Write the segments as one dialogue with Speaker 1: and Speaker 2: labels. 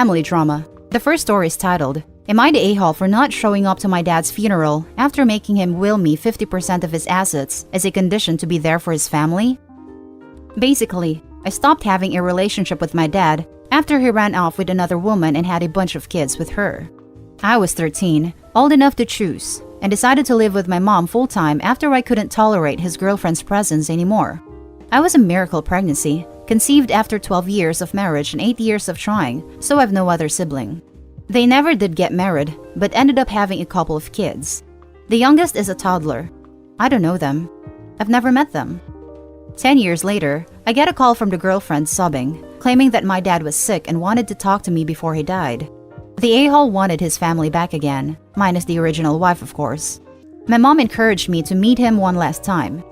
Speaker 1: Family drama. The first story is titled, Am I the a-hole for not showing up to my dad's funeral after making him will me 50% of his assets as a condition to be there for his family? Basically, I stopped having a relationship with my dad after he ran off with another woman and had a bunch of kids with her. I was 13, old enough to choose, and decided to live with my mom full-time after I couldn't tolerate his girlfriend's presence anymore. I was a miracle pregnancy, conceived after 12 years of marriage and 8 years of trying, so I've no other sibling. They never did get married, but ended up having a couple of kids. The youngest is a toddler. I don't know them. I've never met them. 10 years later, I get a call from the girlfriend sobbing, claiming that my dad was sick and wanted to talk to me before he died. The a-hole wanted his family back again, minus the original wife, of course. My mom encouraged me to meet him one last time.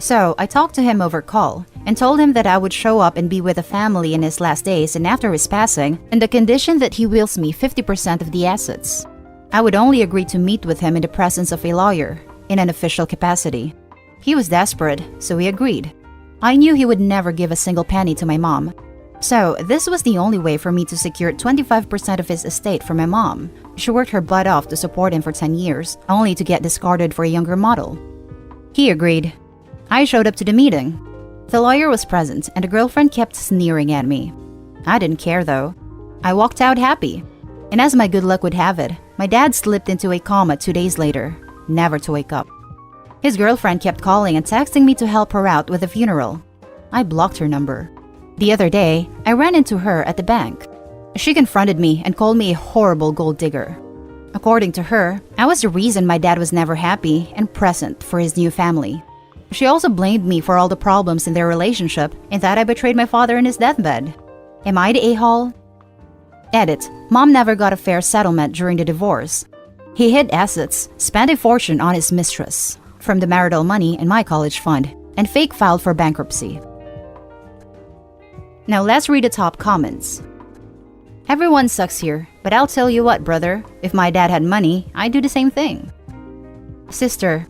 Speaker 1: So I talked to him over call and told him that I would show up and be with the family in his last days and after his passing, on the condition that he wills me 50% of the assets. I would only agree to meet with him in the presence of a lawyer, in an official capacity. He was desperate, so he agreed. I knew he would never give a single penny to my mom. So this was the only way for me to secure 25% of his estate from my mom. She worked her butt off to support him for 10 years, only to get discarded for a younger model. He agreed. I showed up to the meeting. The lawyer was present and the girlfriend kept sneering at me. I didn't care though. I walked out happy. And as my good luck would have it, my dad slipped into a coma 2 days later, never to wake up. His girlfriend kept calling and texting me to help her out with the funeral. I blocked her number. The other day, I ran into her at the bank. She confronted me and called me a horrible gold digger. According to her, I was the reason my dad was never happy and present for his new family. She also blamed me for all the problems in their relationship and that I betrayed my father in his deathbed. Am I the a-hole? Edit. Mom never got a fair settlement during the divorce. He hid assets, spent a fortune on his mistress, from the marital money and my college fund, and fake filed for bankruptcy. Now let's read the top comments. Everyone sucks here, but I'll tell you what, brother. If my dad had money, I'd do the same thing. Sister.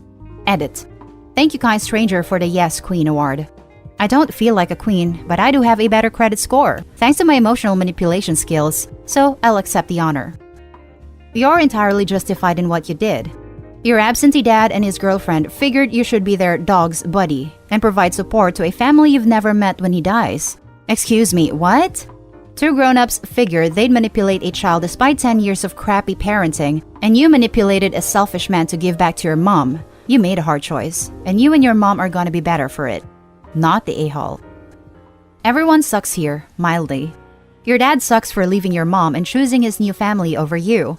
Speaker 1: Edit. Thank you, kind stranger, for the Yes Queen award. I don't feel like a queen, but I do have a better credit score, thanks to my emotional manipulation skills, so I'll accept the honor. You're entirely justified in what you did. Your absentee dad and his girlfriend figured you should be their dog's buddy and provide support to a family you've never met when he dies. Excuse me, what? Two grown-ups figured they'd manipulate a child despite 10 years of crappy parenting, and you manipulated a selfish man to give back to your mom. You made a hard choice, and you and your mom are gonna be better for it. Not the a-hole. Everyone sucks here, mildly. Your dad sucks for leaving your mom and choosing his new family over you.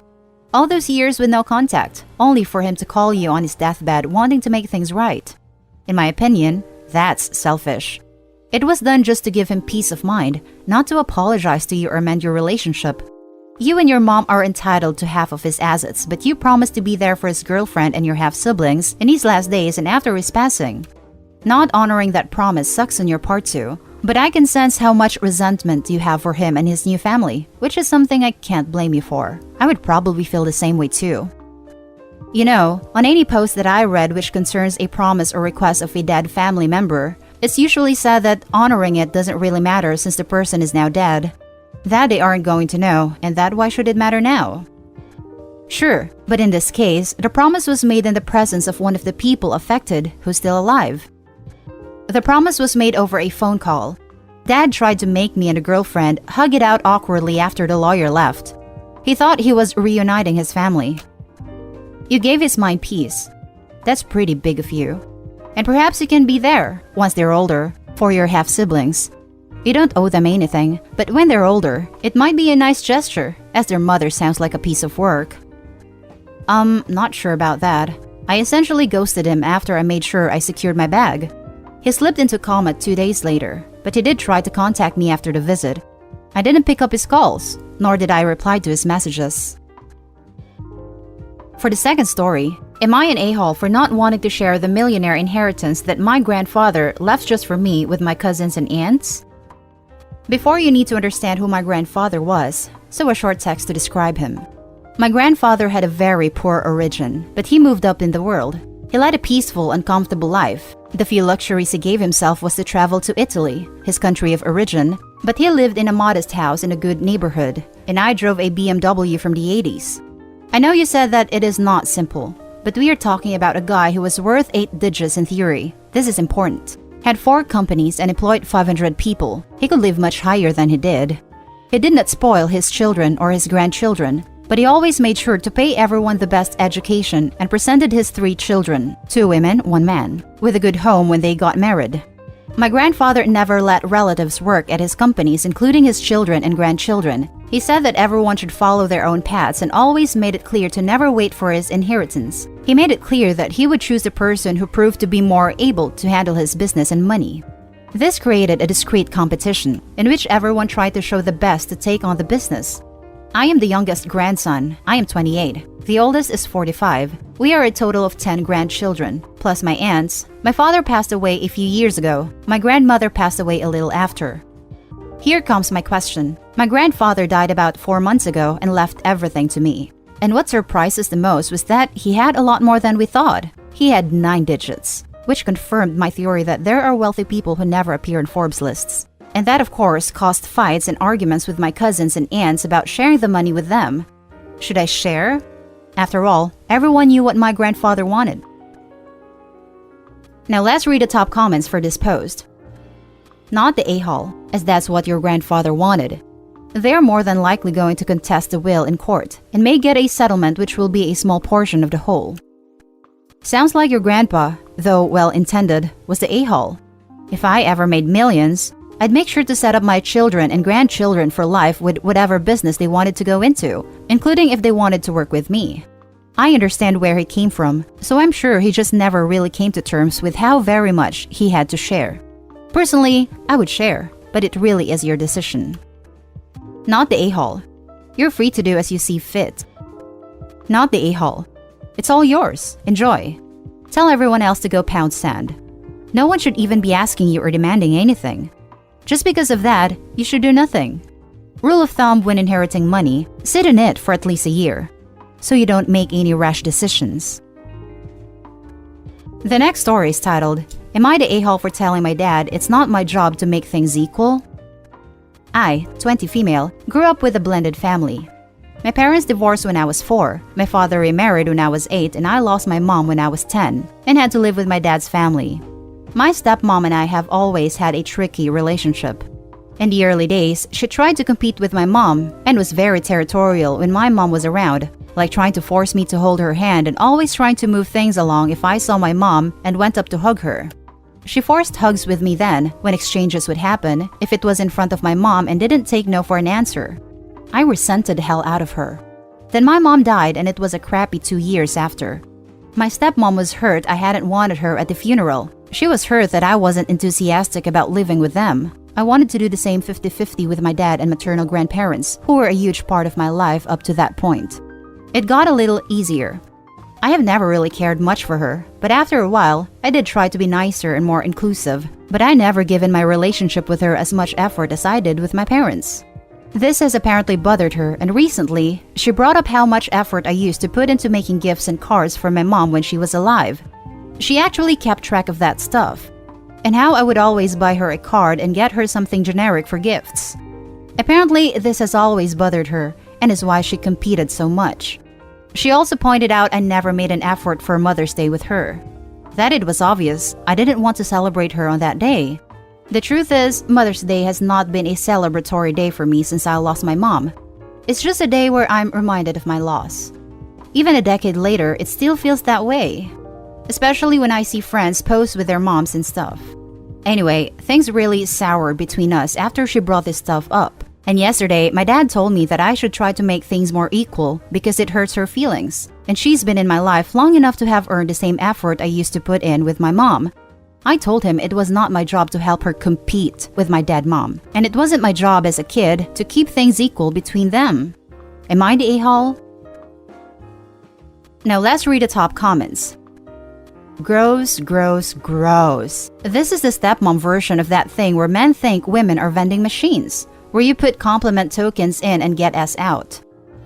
Speaker 1: All those years with no contact, only for him to call you on his deathbed wanting to make things right. In my opinion, that's selfish. It was done just to give him peace of mind, not to apologize to you or mend your relationship. You and your mom are entitled to half of his assets, but you promised to be there for his girlfriend and your half-siblings in his last days and after his passing. Not honoring that promise sucks on your part too, but I can sense how much resentment you have for him and his new family, which is something I can't blame you for. I would probably feel the same way too. You know, on any post that I read which concerns a promise or request of a dead family member, it's usually said that honoring it doesn't really matter since the person is now dead. That they aren't going to know, and that why should it matter now? Sure, but in this case, the promise was made in the presence of one of the people affected who's still alive. The promise was made over a phone call. Dad tried to make me and a girlfriend hug it out awkwardly after the lawyer left. He thought he was reuniting his family. You gave his mind peace. That's pretty big of you. And perhaps you can be there, once they're older, for your half-siblings. You don't owe them anything, but when they're older, it might be a nice gesture, as their mother sounds like a piece of work. Not sure about that. I essentially ghosted him after I made sure I secured my bag. He slipped into coma 2 days later, but he did try to contact me after the visit. I didn't pick up his calls, nor did I reply to his messages. For the second story, am I an a-hole for not wanting to share the millionaire inheritance that my grandfather left just for me with my cousins and aunts? Before you need to understand who my grandfather was, so a short text to describe him. My grandfather had a very poor origin, but he moved up in the world. He led a peaceful and comfortable life. The few luxuries he gave himself was to travel to Italy, his country of origin, But he lived in a modest house in a good neighborhood, and I drove a BMW from the 80s. I know you said that it is not simple, but we are talking about a guy who was worth 8 digits in theory. This is important. Had 4 companies and employed 500 people. He could live much higher than he did. He did not spoil his children or his grandchildren, but he always made sure to pay everyone the best education and presented his 3 children, 2 women, 1 man, with a good home when they got married. My grandfather never let relatives work at his companies, including his children and grandchildren. He said that everyone should follow their own paths and always made it clear to never wait for his inheritance. He made it clear that he would choose the person who proved to be more able to handle his business and money. This created a discreet competition in which everyone tried to show the best to take on the business. I am the youngest grandson. I am 28. The oldest is 45. We are a total of 10 grandchildren, plus my aunts. My father passed away a few years ago. My grandmother passed away a little after. Here comes my question. My grandfather died about 4 months ago and left everything to me. And what surprised us the most was that he had a lot more than we thought. He had 9 digits, which confirmed my theory that there are wealthy people who never appear in Forbes lists. And that, of course, caused fights and arguments with my cousins and aunts about sharing the money with them. Should I share? After all, everyone knew what my grandfather wanted. Now let's read the top comments for this post. Not the a-hole, as that's what your grandfather wanted. They're more than likely going to contest the will in court and may get a settlement which will be a small portion of the whole. Sounds like your grandpa, though well-intended, was the a-hole. If I ever made millions, I'd make sure to set up my children and grandchildren for life with whatever business they wanted to go into, including if they wanted to work with me. I understand where he came from, so I'm sure he just never really came to terms with how very much he had to share. Personally, I would share, but it really is your decision. Not the a-hole. You're free to do as you see fit. Not the a-hole. It's all yours. Enjoy. Tell everyone else to go pound sand. No one should even be asking you or demanding anything. Just because of that, you should do nothing. Rule of thumb when inheriting money, sit in it for at least a year, so you don't make any rash decisions. The next story is titled, Am I the a-hole for telling my dad it's not my job to make things equal? I, 20 female, grew up with a blended family. My parents divorced when I was 4, my father remarried when I was 8, and I lost my mom when I was 10, and had to live with my dad's family. My stepmom and I have always had a tricky relationship. In the early days, she tried to compete with my mom and was very territorial when my mom was around, like trying to force me to hold her hand and always trying to move things along if I saw my mom and went up to hug her. She forced hugs with me then, when exchanges would happen, if it was in front of my mom and didn't take no for an answer. I resented the hell out of her. Then my mom died and it was a crappy 2 years after. My stepmom was hurt I hadn't wanted her at the funeral. She was hurt that I wasn't enthusiastic about living with them. I wanted to do the same 50-50 with my dad and maternal grandparents, who were a huge part of my life up to that point. It got a little easier. I have never really cared much for her, but after a while, I did try to be nicer and more inclusive, but I never given my relationship with her as much effort as I did with my parents. This has apparently bothered her, and recently, she brought up how much effort I used to put into making gifts and cards for my mom when she was alive. She actually kept track of that stuff, and how I would always buy her a card and get her something generic for gifts. Apparently, this has always bothered her, and is why she competed so much. She also pointed out I never made an effort for Mother's Day with her. That it was obvious, I didn't want to celebrate her on that day. The truth is, Mother's Day has not been a celebratory day for me since I lost my mom. It's just a day where I'm reminded of my loss. Even a decade later, it still feels that way. Especially when I see friends post with their moms and stuff. Anyway, things really soured between us after she brought this stuff up. And yesterday, my dad told me that I should try to make things more equal because it hurts her feelings. And she's been in my life long enough to have earned the same effort I used to put in with my mom. I told him it was not my job to help her compete with my dead mom. And it wasn't my job as a kid to keep things equal between them. Am I the a-hole? Now let's read the top comments. Gross, gross, gross. This is the stepmom version of that thing where men think women are vending machines, where you put compliment tokens in and get S out.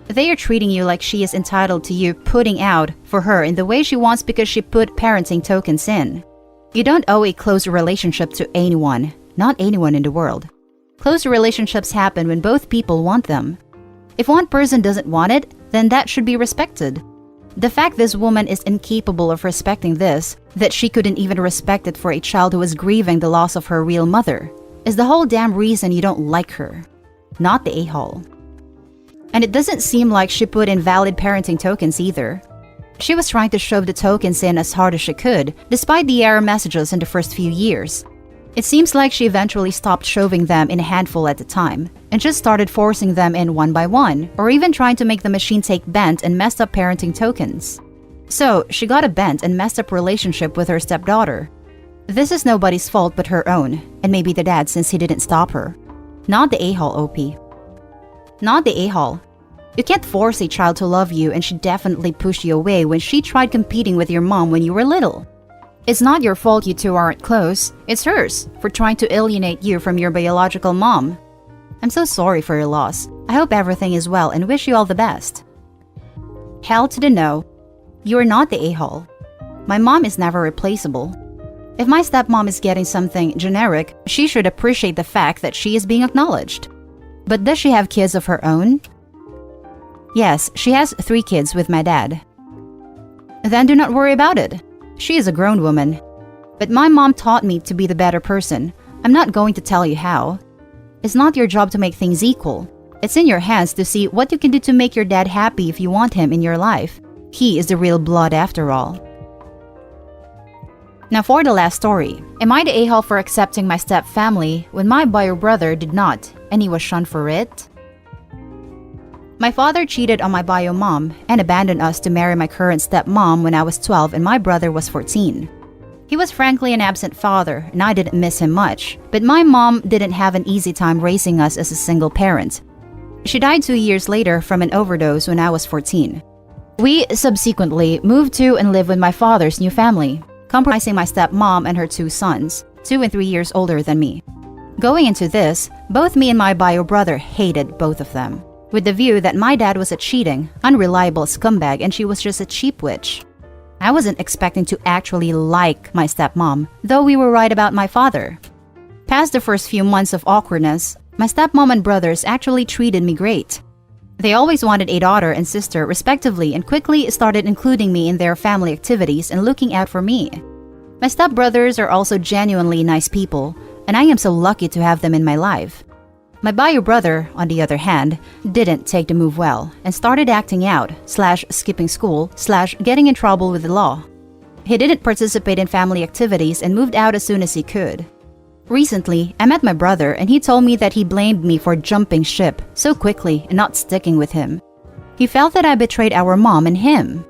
Speaker 1: They are treating you like she is entitled to you putting out for her in the way she wants because she put parenting tokens in. You don't owe a close relationship to anyone, not anyone in the world. Close relationships happen when both people want them. If one person doesn't want it, then that should be respected. The fact this woman is incapable of respecting this, that she couldn't even respect it for a child who was grieving the loss of her real mother, is the whole damn reason you don't like her, not the a-hole. And it doesn't seem like she put in valid parenting tokens either. She was trying to shove the tokens in as hard as she could, despite the error messages in the first few years. It seems like she eventually stopped shoving them in a handful at a time, and just started forcing them in one by one, or even trying to make the machine take bent and messed up parenting tokens. So, she got a bent and messed up relationship with her stepdaughter. This is nobody's fault but her own, and maybe the dad since he didn't stop her. Not the a-hole, OP. Not the a-hole. You can't force a child to love you, and she definitely pushed you away when she tried competing with your mom when you were little. It's not your fault you two aren't close, it's hers for trying to alienate you from your biological mom. I'm so sorry for your loss. I hope everything is well and wish you all the best. Hell to the no. You are not the a-hole. My mom is never replaceable. If my stepmom is getting something generic, she should appreciate the fact that she is being acknowledged. But does she have kids of her own? Yes, she has 3 kids with my dad. Then do not worry about it. She is a grown woman. But my mom taught me to be the better person. I'm not going to tell you how. It's not your job to make things equal. It's in your hands to see what you can do to make your dad happy if you want him in your life. He is the real blood after all. Now for the last story. Am I the a-hole for accepting my step-family when my bio brother did not, and he was shunned for it? My father cheated on my bio mom and abandoned us to marry my current stepmom when I was 12 and my brother was 14. He was frankly an absent father and I didn't miss him much, but my mom didn't have an easy time raising us as a single parent. She died 2 years later from an overdose when I was 14. We subsequently moved to and lived with my father's new family, comprising my stepmom and her 2 sons, 2 and 3 years older than me. Going into this, both me and my bio brother hated both of them, with the view that my dad was a cheating, unreliable scumbag and she was just a cheap witch. I wasn't expecting to actually like my stepmom, though we were right about my father. Past the first few months of awkwardness, my stepmom and brothers actually treated me great. They always wanted a daughter and sister respectively and quickly started including me in their family activities and looking out for me. My stepbrothers are also genuinely nice people, and I am so lucky to have them in my life. My bio brother, on the other hand, didn't take the move well and started acting out, /skipping school, /getting in trouble with the law. He didn't participate in family activities and moved out as soon as he could. Recently, I met my brother and he told me that he blamed me for jumping ship so quickly and not sticking with him. He felt that I betrayed our mom and him.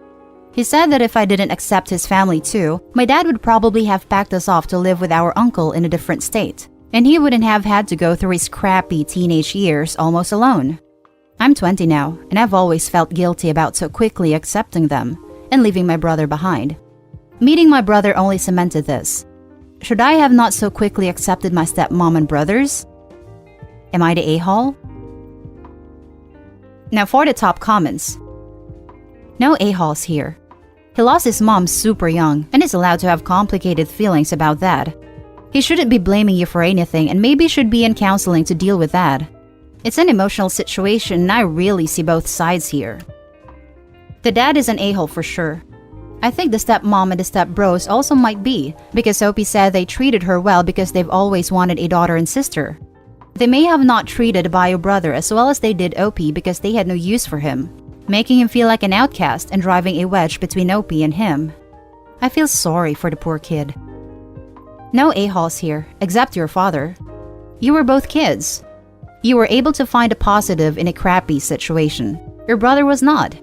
Speaker 1: He said that if I didn't accept his family too, my dad would probably have packed us off to live with our uncle in a different state. And he wouldn't have had to go through his crappy teenage years almost alone. I'm 20 now, and I've always felt guilty about so quickly accepting them and leaving my brother behind. Meeting my brother only cemented this. Should I have not so quickly accepted my stepmom and brothers? Am I the a-hole? Now for the top comments. No a-holes here. He lost his mom super young and is allowed to have complicated feelings about that. He shouldn't be blaming you for anything and maybe should be in counseling to deal with that. It's an emotional situation and I really see both sides here. The dad is an a-hole for sure. I think the stepmom and the stepbros also might be, because Sophie said they treated her well because they've always wanted a daughter and sister. They may have not treated a bio brother as well as they did OP because they had no use for him, making him feel like an outcast and driving a wedge between OP and him. I feel sorry for the poor kid. No a-holes here, except your father. You were both kids. You were able to find a positive in a crappy situation. Your brother was not.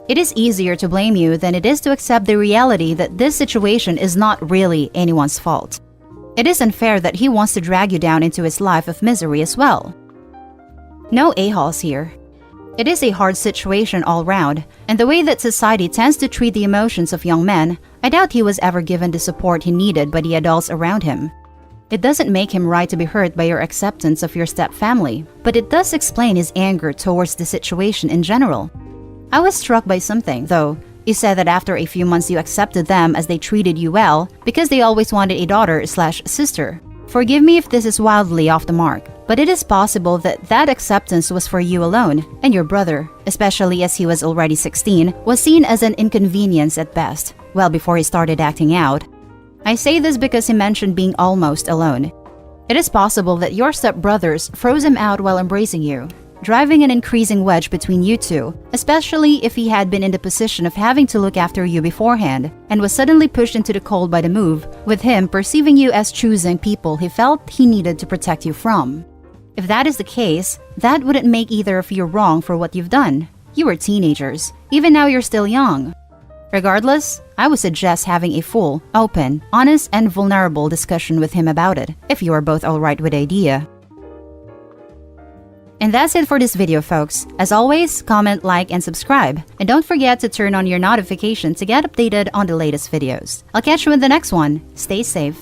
Speaker 1: It is easier to blame you than it is to accept the reality that this situation is not really anyone's fault. It is unfair that he wants to drag you down into his life of misery as well. No a-holes here. It is a hard situation all round, and the way that society tends to treat the emotions of young men, I doubt he was ever given the support he needed by the adults around him. It doesn't make him right to be hurt by your acceptance of your step-family, but it does explain his anger towards the situation in general. I was struck by something, though. You said that after a few months you accepted them as they treated you well because they always wanted a daughter/sister. Forgive me if this is wildly off the mark, But it is possible that that acceptance was for you alone, and your brother, especially as he was already 16, was seen as an inconvenience at best, well before he started acting out. I say this because he mentioned being almost alone. It is possible that your stepbrothers froze him out while embracing you, driving an increasing wedge between you two, especially if he had been in the position of having to look after you beforehand and was suddenly pushed into the cold by the move, with him perceiving you as choosing people he felt he needed to protect you from. If that is the case, that wouldn't make either of you wrong for what you've done. You were teenagers. Even now you're still young. Regardless, I would suggest having a full, open, honest, and vulnerable discussion with him about it, if you are both alright with the idea. And that's it for this video, folks. As always, comment, like, and subscribe. And don't forget to turn on your notifications to get updated on the latest videos. I'll catch you in the next one. Stay safe.